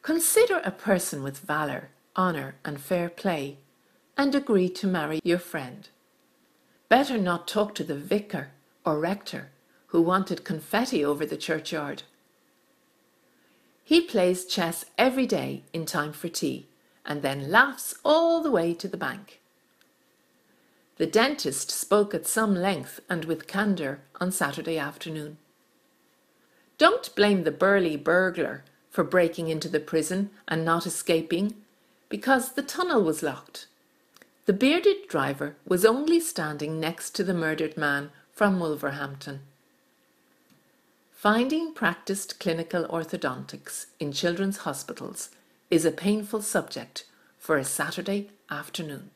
Consider a person with valour, honour and fair play, and agree to marry your friend. Better not talk to the vicar or rector who wanted confetti over the churchyard. He plays chess every day in time for tea and then laughs all the way to the bank. The dentist spoke at some length and with candour on Saturday afternoon. Don't blame the burly burglar for breaking into the prison and not escaping, because the tunnel was locked. The bearded driver was only standing next to the murdered man from Wolverhampton. Finding practiced clinical orthodontics in children's hospitals is a painful subject for a Saturday afternoon.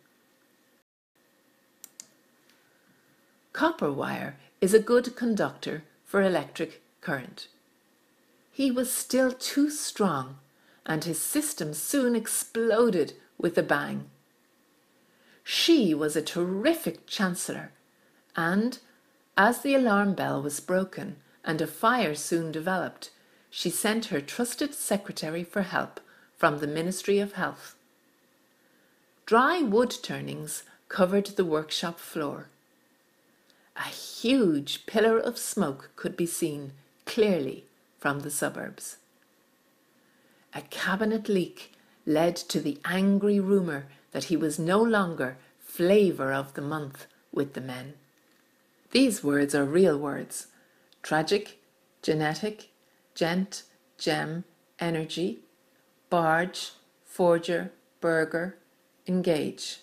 Copper wire is a good conductor for electric current. He was still too strong, and his system soon exploded with a bang. She was a terrific chancellor, and as the alarm bell was broken and a fire soon developed, she sent her trusted secretary for help from the Ministry of Health. Dry wood turnings covered the workshop floor. A huge pillar of smoke could be seen clearly from the suburbs. A cabinet leak led to the angry rumour that he was no longer flavour of the month with the men. These words are real words: tragic, genetic, gent, gem, energy, barge, forger, burger, engage.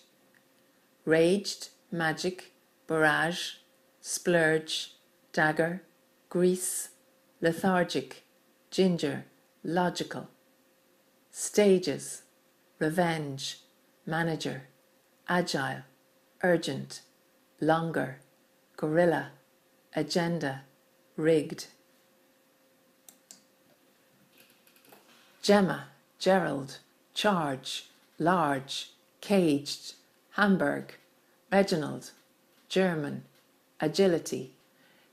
Raged, magic, barrage, splurge, dagger, grease, lethargic, ginger, logical. Stages, revenge, manager, agile, urgent, longer, gorilla, agenda, rigged. Gemma, Gerald, charge, large, caged, Hamburg, Reginald, German, agility.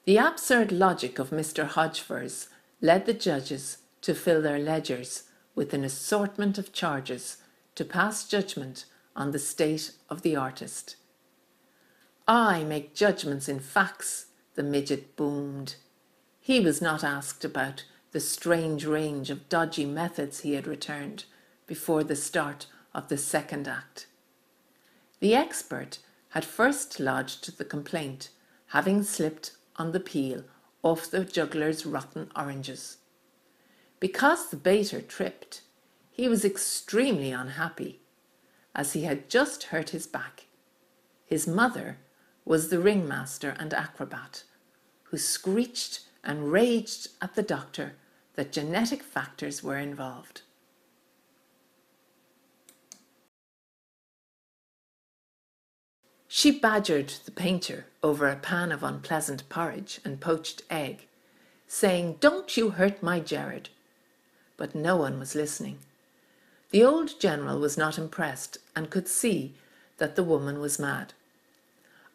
The absurd logic of Mr. Hodgefors led the judges to fill their ledgers with an assortment of charges to pass judgment on the state of the artist. I make judgments in facts, the midget boomed. He was not asked about the strange range of dodgy methods he had returned before the start of the second act. The expert had first lodged the complaint, having slipped on the peel off the juggler's rotten oranges. Because the baiter tripped, he was extremely unhappy, as he had just hurt his back. His mother was the ringmaster and acrobat, who screeched and raged at the doctor that genetic factors were involved. She badgered the painter over a pan of unpleasant porridge and poached egg, saying, "Don't you hurt my Gerard." But no one was listening. The old general was not impressed and could see that the woman was mad.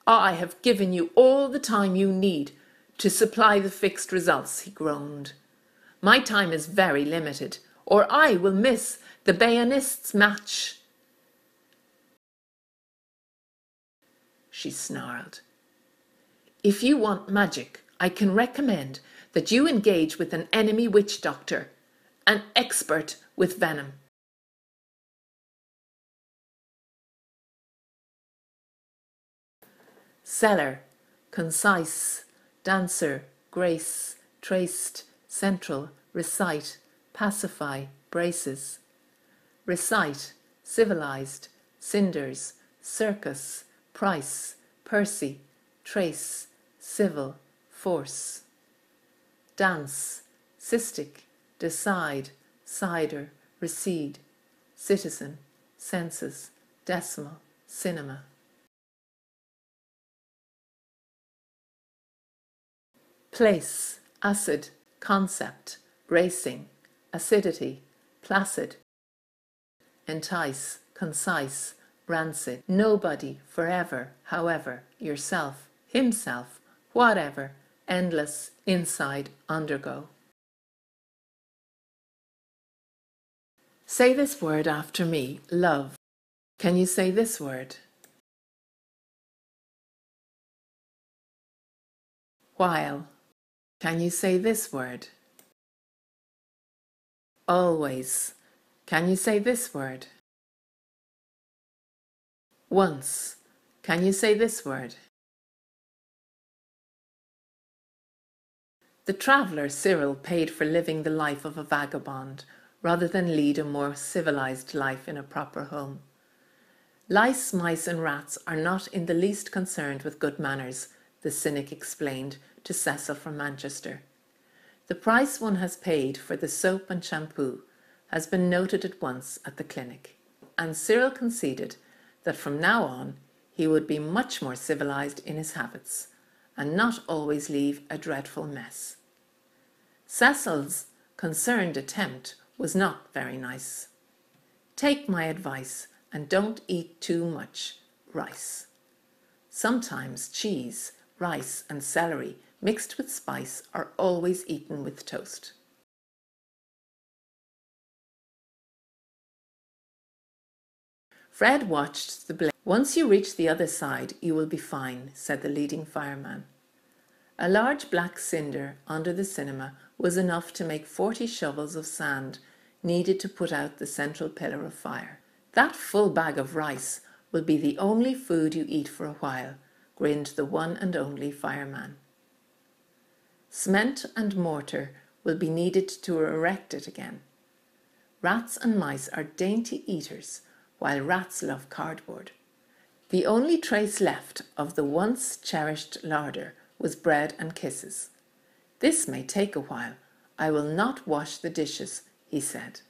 "I have given you all the time you need to supply the fixed results," he groaned. "My time is very limited, or I will miss the Bayonists' match." She snarled. "If you want magic, I can recommend that you engage with an enemy witch doctor, an expert with venom." Seller, concise, dancer, grace, traced, central, recite, pacify, braces. Recite, civilized, cinders, circus, price, Percy, trace, civil, force. Dance, cystic, decide, cider, recede, citizen, census, decimal, cinema. Place, acid, concept, racing, acidity, placid. Entice, concise, rancid, nobody, forever, however, yourself, himself, whatever, endless, inside, undergo. Say this word after me, love. Can you say this word? While. Can you say this word? Always. Can you say this word? Once. Can you say this word? The traveller Cyril paid for living the life of a vagabond rather than lead a more civilized life in a proper home. Lice, mice and rats are not in the least concerned with good manners, the cynic explained to Cecil from Manchester. The price one has paid for the soap and shampoo has been noted at once at the clinic, and Cyril conceded that from now on he would be much more civilized in his habits and not always leave a dreadful mess. Cecil's concerned attempt was not very nice. Take my advice and don't eat too much rice. Sometimes cheese, rice and celery mixed with spice are always eaten with toast. Fred watched the blaze. Once you reach the other side, you will be fine, said the leading fireman. A large black cinder under the cinema was enough to make 40 shovels of sand needed to put out the central pillar of fire. That full bag of rice will be the only food you eat for a while, grinned the one and only fireman. Cement and mortar will be needed to erect it again. Rats and mice are dainty eaters, while rats love cardboard. The only trace left of the once cherished larder was bread and kisses. This may take a while. I will not wash the dishes, he said.